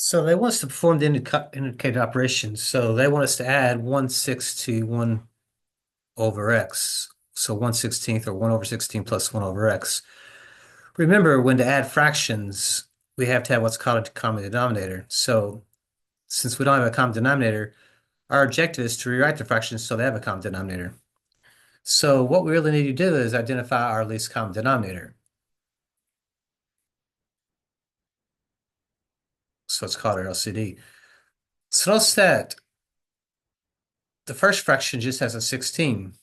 So they want us to perform the indicated operation. So they want us to add 1/6 to 1 over x. So 1/16 or 1 over 16 plus 1 over x. Remember, when to add fractions, we have to have what's called a common denominator. So since we don't have a common denominator, our objective is to rewrite the fractions so they have a common denominator. So what we really need to do is identify our least common denominator. So it's called our LCD. So notice that the first fraction just has a 16.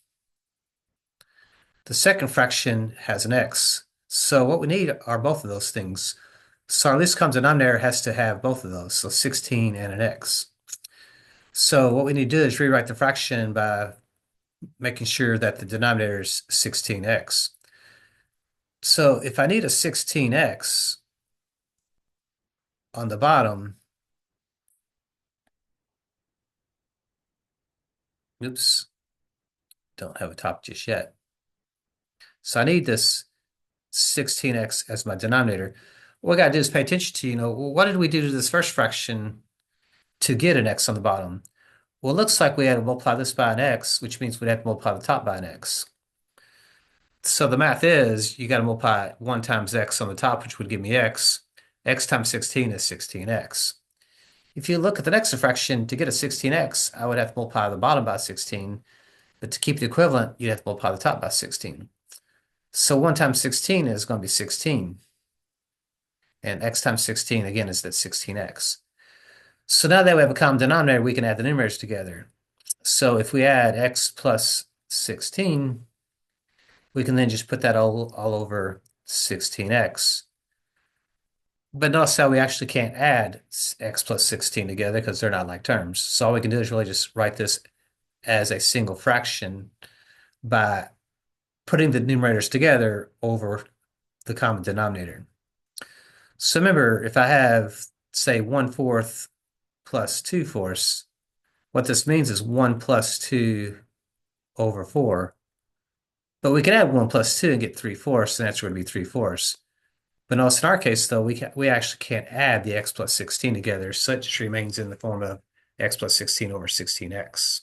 The second fraction has an x. So what we need are both of those things. So our least common denominator has to have both of those, so 16 and an x. So what we need to do is rewrite the fraction by making sure that the denominator is 16x. So if I need a 16x on the bottom, oops, don't have a top just yet. So I need this 16x as my denominator. What I got to do is pay attention to, well, what did we do to this first fraction to get an x on the bottom? Well, it looks like we had to multiply this by an x, which means we'd have to multiply the top by an x. So the math is you got to multiply 1 times x on the top, which would give me x. X times 16 is 16x. If you look at the next fraction, to get a 16x, I would have to multiply the bottom by 16. But to keep the equivalent, you'd have to multiply the top by 16. So 1 times 16 is going to be 16. And x times 16, again, is that 16x. So now that we have a common denominator, we can add the numerators together. So if we add x plus 16, we can then just put that all over 16x. But notice how we actually can't add x plus 16 together because they're not like terms. So all we can do is really just write this as a single fraction by putting the numerators together over the common denominator. So remember, if I have, say, 1/4 plus 2/4, what this means is 1 plus 2 over 4. But we can add 1 plus 2 and get 3/4, and that's going to be 3/4. But notice in our case, though, we actually can't add the x plus 16 together, so it just remains in the form of x plus 16 over 16x.